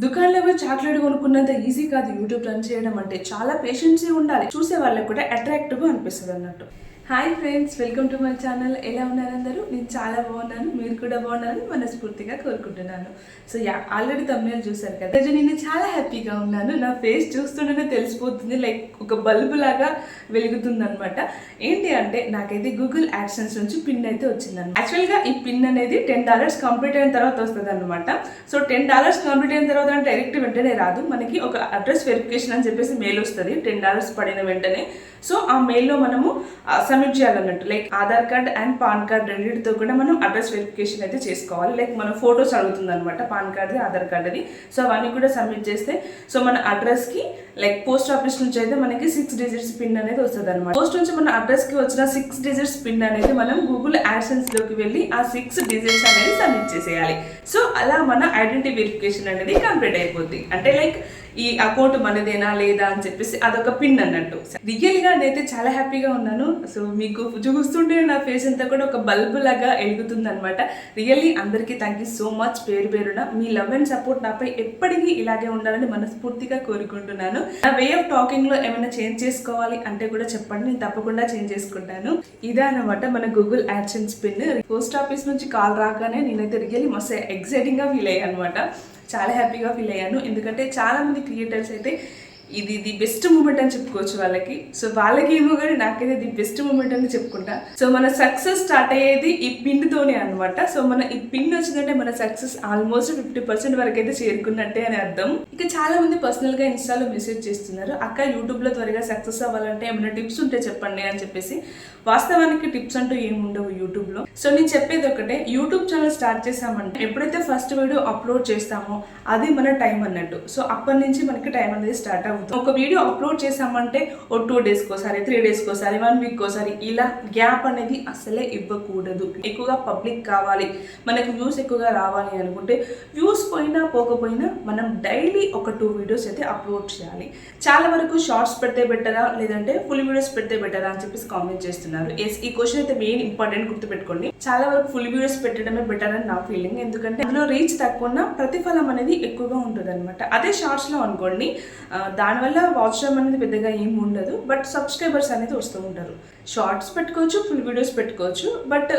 దుకాణంలో పోయి chocolate కొనుక్కున్నంత easy కాదు యూట్యూబ్ రన్ చేయడం అంటే. చాలా పేషెన్సీ ఉండాలి. చూసే వాళ్ళకి కూడా అట్రాక్టివ్గా అనిపిస్తుంది అన్నట్టు. Hi friends, welcome to my channel. ఎలా ఉన్నారు అందరూ? నేను చాలా బాగున్నాను, మీరు కూడా బాగున్నారని మనస్ఫూర్తిగా కోరుకుంటున్నాను. సో ఆల్రెడీ తమిళ చూసారు కదా. ఈరోజు నేను చాలా హ్యాపీగా ఉన్నాను. నా ఫేస్ చూస్తుంటేనే తెలిసిపోతుంది, లైక్ ఒక బల్బు లాగా వెలుగుతుంది అనమాట. ఏంటి అంటే నాకైతే గూగుల్ యాడ్సెన్స్ నుంచి పిన్ అయితే వచ్చిందన్నమాట. యాక్చువల్గా ఈ పిన్ అనేది $10 కంప్లీట్ అయిన తర్వాత వస్తుంది అనమాట. సో $10 కంప్లీట్ అయిన తర్వాత అంటే డైరెక్ట్ వెంటనే రాదు, మనకి ఒక అడ్రస్ వెరిఫికేషన్ అని చెప్పేసి మెయిల్ వస్తుంది $10 పడిన వెంటనే. సో ఆ మెయిల్లో మనము సబ్మిట్ చేయాలన్నట్టు, like Aadhaar card and PAN card రెండింటితో కూడా మనం అడ్రస్ వెరిఫికేషన్ అయితే చేసుకోవాలి. లైక్ మన ఫొటోస్ అడుగుతుంది అనమాట, పాన్ కార్డ్ది ఆధార్ కార్డ్ది. సో అవన్నీ కూడా సబ్మిట్ చేస్తే సో మన అడ్రస్కి లైక్ పోస్ట్ ఆఫీస్ నుంచి అయితే మనకి 6 డిజిట్స్ పిన్ అనేది వస్తుంది అనమాట. పోస్ట్ నుంచి మన అడ్రస్కి వచ్చిన 6 డిజిట్స్ పిన్ అనేది మనం గూగుల్ యాడ్సెన్స్లోకి వెళ్ళి ఆ 6 డిజిట్స్ అనేది సబ్మిట్ చేసేయాలి. సో అలా మన ఐడెంటిటీ వెరిఫికేషన్ అనేది కంప్లీట్ అయిపోద్ది. అంటే లైక్ ఈ అకౌంట్ మనదేనా లేదా అని చెప్పేసి అదొక పిన్ అన్నట్టు. రియల్గా నేనైతే చాలా హ్యాపీగా ఉన్నాను. సో మీకు చూస్తుంటే నా ఫేస్ అంతా కూడా ఒక బల్బు లాగా వెలుగుతుంది అనమాట. రియల్లీ అందరికీ థ్యాంక్ యూ సో మచ్. పేరు పేరున మీ లవ్ అండ్ సపోర్ట్ నాపై ఎప్పటికీ ఇలాగే ఉండాలని మనస్ఫూర్తిగా కోరుకుంటున్నాను. నా వే ఆఫ్ టాకింగ్ లో ఏమైనా చేంజ్ చేసుకోవాలి అంటే కూడా చెప్పండి, నేను తప్పకుండా చేంజ్ చేసుకుంటాను. ఇదే అనమాట మన Google AdSense pin. Post office నుంచి కాల్ రాగానే నేనైతే రియల్లీ మస్తు ఎక్సైటింగ్ గా ఫీల్ అయ్యాను అనమాట. చాలా హ్యాపీగా ఫీల్ అయ్యాను, ఎందుకంటే చాలా మంది క్రియేటర్స్ అయితే ఇది ది బెస్ట్ మూమెంట్ అని చెప్పుకోవచ్చు వాళ్ళకి. సో వాళ్ళకి ఏమో కానీ నాకైతే ది బెస్ట్ మూమెంట్ అని చెప్పుకుంటా. సో మన సక్సెస్ స్టార్ట్ అయ్యేది ఈ పిన్ తోనే అనమాట. సో మన ఈ పిన్ వచ్చిందంటే మన సక్సెస్ ఆల్మోస్ట్ 50% వరకు అయితే చేరుకున్నట్టే అని అర్థం. ఇక చాలా మంది పర్సనల్ గా ఇన్స్టాలో మెసేజ్ చేస్తున్నారు, అక్క యూట్యూబ్ లో త్వరగా సక్సెస్ అవ్వాలంటే ఏమైనా టిప్స్ ఉంటే చెప్పండి అని చెప్పేసి. వాస్తవానికి టిప్స్ అంటూ ఏమి ఉండవు యూట్యూబ్ లో. సో నేను చెప్పేది ఒకటే, యూట్యూబ్ ఛానల్ స్టార్ట్ చేసామంటే ఎప్పుడైతే ఫస్ట్ వీడియో అప్లోడ్ చేస్తామో అది మన టైం అన్నట్టు. సో అప్పటి నుంచి మనకి టైం అనేది స్టార్ట్ అవుతుంది. ఒక వీడియో అప్లోడ్ చేసామంటే ఓ 2 డేస్కి ఒకసారి, 3 డేస్కి ఒకసారి, 1 వీక్ ఒకసారి, ఇలా గ్యాప్ అనేది అసలే ఇవ్వకూడదు. ఎక్కువగా పబ్లిక్ కావాలి, మనకు వ్యూస్ ఎక్కువగా రావాలి అనుకుంటే వ్యూస్ పోయినా పోకపోయినా మనం డైలీ ఒక 2 వీడియోస్ అయితే అప్లోడ్ చేయాలి. చాలా వరకు షార్ట్స్ పెడితే బెటరా లేదంటే ఫుల్ వీడియోస్ పెడితే బెటరా అని చెప్పేసి కామెంట్ చేస్తున్నారు. ఎస్, ఈ క్వశ్చన్ అయితే మెయిన్ ఇంపార్టెంట్ గుర్తుపెట్టుకోండి. చాలా వరకు ఫుల్ వీడియోస్ పెట్టడమే బెటర్ అని నా ఫీలింగ్, ఎందుకంటే అందులో రీచ్ తక్కువ ప్రతిఫలం అనేది ఎక్కువగా ఉంటుంది అనమాట. అదే షార్ట్స్ లో అనుకోండి, దానివల్ల వాచ్ టైం అనేది పెద్దగా ఏమి ఉండదు, బట్ సబ్స్క్రైబర్స్ అనేది వస్తూ ఉంటారు. షార్ట్స్ పెట్టుకోవచ్చు, ఫుల్ వీడియోస్ పెట్టుకోవచ్చు, బట్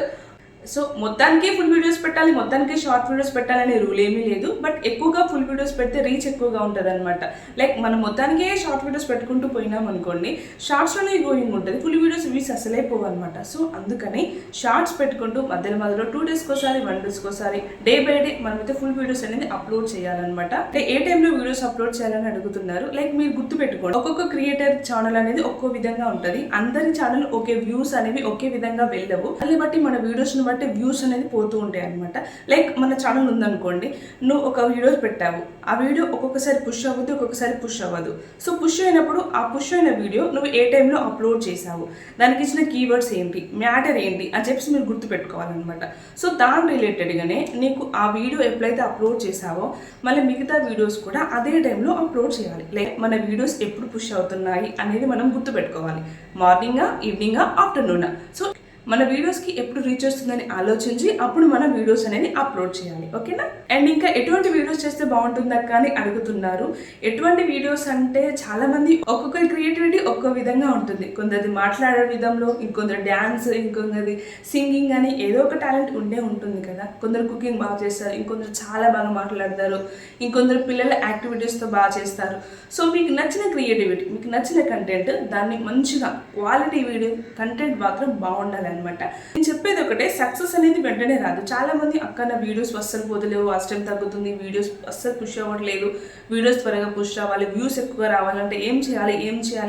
సో మొత్తానికి ఫుల్ వీడియోస్ పెట్టాలి, మొత్తానికి షార్ట్ వీడియోస్ పెట్టాలనే రూల్ ఏమీ లేదు. బట్ ఎక్కువగా ఫుల్ వీడియోస్ పెడితే రీచ్ ఎక్కువగా ఉంటుంది అనమాట. లైక్ మనం మొత్తానికే షార్ట్ వీడియోస్ పెట్టుకుంటూ పోయినాం అనుకోండి, షార్ట్స్లోనే గోయింగ్ ఉంటుంది, ఫుల్ వీడియోస్ వ్యూస్ అసలే పోవన్నమాట. సో అందుకని షార్ట్స్ పెట్టుకుంటూ మధ్యలో 2 డేస్కి ఒకసారి, 1 డేస్కి ఒకసారి, డే బై డే మనమైతే ఫుల్ వీడియోస్ అనేది అప్లోడ్ చేయాలన్నమాట. అంటే ఏ టైంలో వీడియోస్ అప్లోడ్ చేయాలని అడుగుతున్నారు. లైక్ మీరు గుర్తుపెట్టుకోండి, ఒక్కొక్క క్రియేటర్ ఛానల్ అనేది ఒక్కో విధంగా ఉంటుంది. అందరి ఛానల్ ఒకే వ్యూస్ అనేవి ఒకే విధంగా వెళ్ళవు. దాన్ని బట్టి మన వీడియోస్ని బట్టి వ్యూస్ అనేది పోతూ ఉంటాయి అనమాట. లైక్ మన ఛానల్ ఉందనుకోండి, నువ్వు ఒక వీడియోస్ పెట్టావు, ఆ వీడియో ఒక్కొక్కసారి పుష్ అవ్వదు, ఒక్కొక్కసారి పుష్ అవ్వదు. సో పుష్ అయినప్పుడు ఆ పుష్ అయిన వీడియో నువ్వు ఏ టైంలో అప్లోడ్ చేసావు, దానికి ఇచ్చిన కీవర్డ్స్ ఏంటి, మ్యాటర్ ఏంటి అని చెప్పేసి మీరు గుర్తుపెట్టుకోవాలన్నమాట. సో దాని రిలేటెడ్గానే నీకు ఆ వీడియో ఎప్పుడైతే అప్లోడ్ చేసావో మళ్ళీ మిగతా వీడియోస్ కూడా అదే టైంలో అప్లోడ్ చేయాలి. లైక్ మన వీడియోస్ ఎప్పుడు పుష్ అవుతున్నాయి అనేది మనం గుర్తుపెట్టుకోవాలి. మార్నింగా, ఈవినింగా, ఆఫ్టర్నూనా. సో మన వీడియోస్కి ఎప్పుడు రీచ్ వస్తుందని ఆలోచించి అప్పుడు మన వీడియోస్ అనేది అప్లోడ్ చేయాలి, ఓకేనా? అండ్ ఇంకా ఎటువంటి వీడియోస్ చేస్తే బాగుంటుందా కానీ అడుగుతున్నారు. ఎటువంటి వీడియోస్ అంటే చాలా మంది ఒక్కొక్కరి క్రియేటివిటీ ఒక్కో విధంగా ఉంటుంది. కొందరిది మాట్లాడే విధంలో, ఇంకొందరు డ్యాన్స్, ఇంకొందరిది సింగింగ్ అని ఏదో ఒక టాలెంట్ ఉంటుంది కదా. కొందరు కుకింగ్ బాగా చేస్తారు, ఇంకొందరు చాలా బాగా మాట్లాడతారు, ఇంకొందరు పిల్లల యాక్టివిటీస్తో బాగా చేస్తారు. సో మీకు నచ్చిన క్రియేటివిటీ, మీకు నచ్చిన కంటెంట్, దాన్ని మంచిగా క్వాలిటీ వీడియో కంటెంట్ మాత్రం బాగుండాలి అనమాట. నేను చెప్పేది ఒకటే, సక్సెస్ అనేది వెంటనే రాదు. చాలా మంది అక్క నా వీడియోస్ అస్సలు పోతలేవు, వాచ్ టైం తగ్గుతుంది, వీడియోస్ అస్సలు పుష్ అవ్వట్లేదు, వీడియోస్ త్వరగా పుష్ అవ్వాలి, వ్యూస్ ఎక్కువగా రావాలంటే ఏం చేయాలి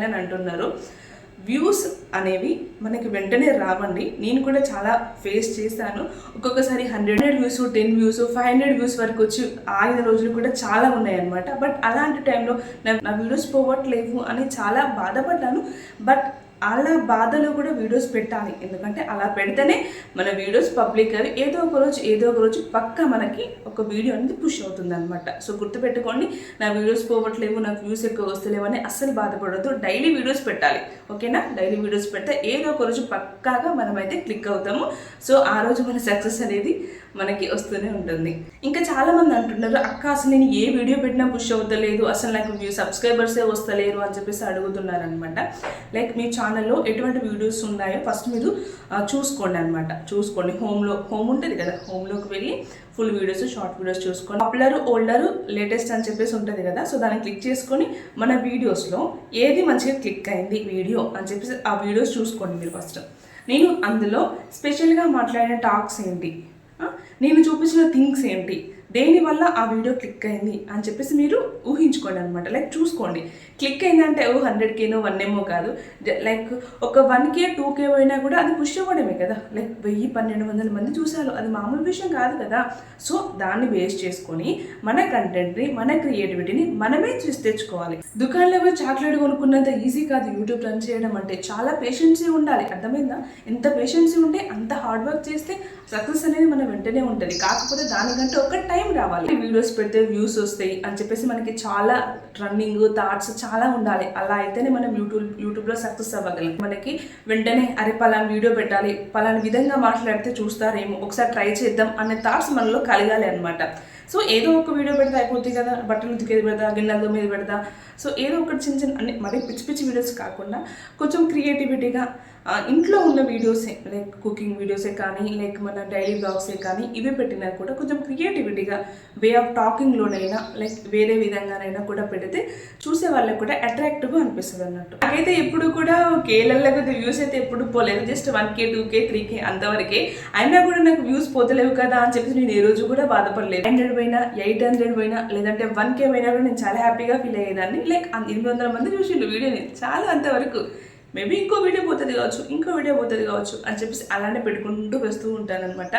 అని అంటున్నారు. వ్యూస్ అనేవి మనకి వెంటనే రావండి. నేను కూడా చాలా ఫేస్ చేశాను. ఒక్కొక్కసారి 100 వ్యూస్, 10 వ్యూస్, 500 వ్యూస్ వరకు వచ్చి ఆగిన రోజులు కూడా చాలా ఉన్నాయి అనమాట. బట్ అలాంటి టైంలో నా వీడియోస్ పోవట్లేవు అని చాలా బాధపడ్డాను. బట్ అలా బాధలో కూడా వీడియోస్ పెట్టాలి, ఎందుకంటే అలా పెడితేనే మన వీడియోస్ పబ్లిక్ అవి ఏదో ఒక రోజు పక్కా మనకి ఒక వీడియో అనేది పుష్ అవుతుంది అనమాట. సో గుర్తుపెట్టుకోండి, నా వీడియోస్ పోవట్లేవు, నాకు వ్యూస్ ఎక్కువ వస్తలేవు అని అస్సలు బాధపడద్దు. డైలీ వీడియోస్ పెట్టాలి, ఓకేనా? డైలీ వీడియోస్ పెడితే ఏదో ఒక రోజు పక్కాగా మనమైతే క్లిక్ అవుతాము. సో ఆ రోజు మన సక్సెస్ అనేది మనకి వస్తూనే ఉంటుంది. ఇంకా చాలామంది అంటున్నారు, అక్క అసలు నేను ఏ వీడియో పెట్టినా పుష్ అవుతలేదు, అసలు నాకు సబ్స్క్రైబర్సే వస్తలేరు అని చెప్పేసి అడుగుతున్నారు అనమాట. లైక్ మీ ఛానల్లో ఎటువంటి వీడియోస్ ఉన్నాయో ఫస్ట్ మీరు చూసుకోండి అనమాట. చూసుకోండి, హోమ్ ఉంటుంది కదా, హోమ్లోకి వెళ్ళి ఫుల్ వీడియోస్, షార్ట్ వీడియోస్ చూసుకోండి. పాపులర్, ఓల్డర్, లేటెస్ట్ అని చెప్పేసి ఉంటుంది కదా, సో దాన్ని క్లిక్ చేసుకొని మన వీడియోస్లో ఏది మంచిగా క్లిక్ అయింది వీడియో అని చెప్పేసి ఆ వీడియోస్ చూసుకోండి మీరు ఫస్ట్. నేను అందులో స్పెషల్గా మాట్లాడిన టాక్స్ ఏంటి, నేను చూపించిన థింగ్స్ ఏంటి, దేనివల్ల ఆ వీడియో క్లిక్ అయింది అని చెప్పేసి మీరు ఊహించుకోండి అనమాట. లైక్ చూసుకోండి, క్లిక్ అయిందంటే 100Kనో 1M కాదు, లైక్ ఒక 1K 2K పోయినా కూడా అది పుష్ అవ్వడమే కదా. లైక్ 1000-1200 మంది చూసారు, అది మామూలు విషయం కాదు కదా. సో దాన్ని బేస్ చేసుకొని మన కంటెంట్ని, మన క్రియేటివిటీని మనమే చూసి తెచ్చుకోవాలి. దుకాణంలో పోయి చాక్లెట్ కొనుక్కున్నంత ఈజీ కాదు యూట్యూబ్ రన్ చేయడం అంటే. చాలా పేషెన్సీ ఉండాలి, అర్థమైందా? ఎంత పేషెన్సీ ఉంటే అంత హార్డ్ వర్క్ చేస్తే సక్సెస్ అనేది మన వెంటనే ఉంటుంది. కాకపోతే దానికంటే ఒక టైం రావాలి. వీడియోస్ పెడితే వ్యూస్ వస్తాయి అని చెప్పేసి మనకి చాలా రన్నింగ్ థాట్స్ చాలా ఉండాలి. అలా అయితేనే మనం యూట్యూబ్లో సక్సెస్ అవ్వగలం. మనకి వెంటనే అరే పలానా వీడియో పెట్టాలి, పలానా విధంగా మాట్లాడితే చూస్తారేమో, ఒకసారి ట్రై చేద్దాం అనే థాట్స్ మనలో కలగాలి అనమాట. సో ఏదో ఒక వీడియో పెడితే అయిపోతుంది కదా, బట్టలు ఉతికేది పెడతా, గిన్నెల మీద పెడతా, సో ఏదో ఒకటి చిన్న చిన్న అన్ని మరీ పిచ్చి పిచ్చి వీడియోస్ కాకుండా కొంచెం క్రియేటివిటీగా ఇంట్లో ఉన్న వీడియోసే, లైక్ కుకింగ్ వీడియోసే కానీ, లైక్ మన డైలీ బ్లాగ్సే కానీ, ఇవి పెట్టినా కూడా కొంచెం క్రియేటివిటీగా వే ఆఫ్ టాకింగ్లోనైనా, లైక్ వేరే విధంగానైనా కూడా పెడితే చూసే వాళ్ళకి కూడా అట్రాక్టివ్గా అనిపిస్తుంది అన్నట్టు. నాకైతే ఎప్పుడు కూడా కేలల్లో కొద్ది వ్యూస్ అయితే ఎప్పుడు పోలేదు, జస్ట్ 1K 2K 3K అంతవరకే. అయినా కూడా నాకు వ్యూస్ పోతలేవు కదా అని చెప్పేసి నేను ఏ రోజు కూడా బాధపడలేదు. 100 పోయినా, 800 పోయినా, లేదంటే 1K పోయినా కూడా నేను చాలా హ్యాపీగా ఫీల్ అయ్యేదాన్ని. లైక్ 800 మంది చూసిండు వీడియోని, చాలా అంతవరకు. మేబీ ఇంకో వీడియో పోతుంది కావచ్చు అని చెప్పేసి అలానే పెట్టుకుంటూ వస్తూ ఉంటానన్నమాట.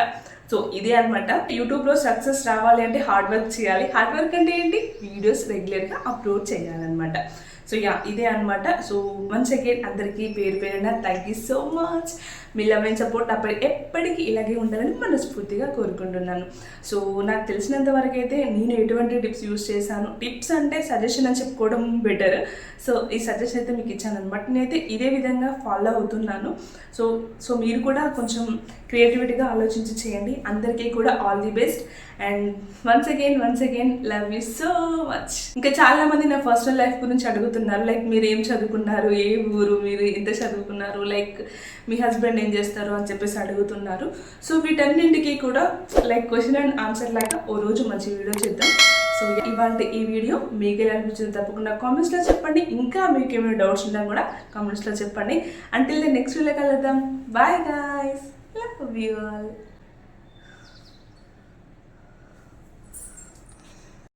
సో ఇదే అనమాట, యూట్యూబ్లో సక్సెస్ రావాలి అంటే హార్డ్ వర్క్ చేయాలి. హార్డ్ వర్క్ అంటే ఏంటి? వీడియోస్ రెగ్యులర్గా అప్లోడ్ చేయాలన్నమాట. సో ఇదే అనమాట. సో వన్స్ అగైన్ అందరికీ పేరు పేరున thank you so much. Me love and support ఎప్పటికీ ఇలాగే ఉండాలని మనస్ఫూర్తిగా కోరుకుంటున్నాను. సో నాకు తెలిసినంత వరకు అయితే నేను ఎటువంటి టిప్స్ యూస్ చేశాను, టిప్స్ అంటే సజెషన్ అని చెప్పుకోవడం బెటర్. సో ఈ సజెషన్ అయితే మీకు ఇచ్చాను అనమాట. నేనైతే ఇదే విధంగా ఫాలో అవుతున్నాను. సో మీరు కూడా కొంచెం క్రియేటివిటీగా ఆలోచించి చేయండి. అందరికీ కూడా all the best. And once again love you so much. ఇంకా చాలామంది నా పర్సనల్ లైఫ్ గురించి అడుగుతున్నారు, లైక్ మీరు ఏం చదువుకున్నారు, ఏ ఊరు, మీరు ఎంత చదువుకున్నారు, లైక్ మీ హస్బెండ్ ఏం చేస్తారు అని చెప్పేసి అడుగుతున్నారు. సో వీటన్నింటికి కూడా లైక్ క్వశ్చన్ అండ్ ఆన్సర్ లాగా ఓ రోజు మంచి వీడియో చేద్దాం. సో ఇవాళ ఈ వీడియో మీకు ఎలా అనిపించింది తప్పకుండా కామెంట్స్లో చెప్పండి. ఇంకా మీకు ఏమైనా డౌట్స్ ఉన్నా కూడా కామెంట్స్లో చెప్పండి. అంటిల్ నెక్స్ట్ వీడియో కలుద్దాం. Bye guys, love you all.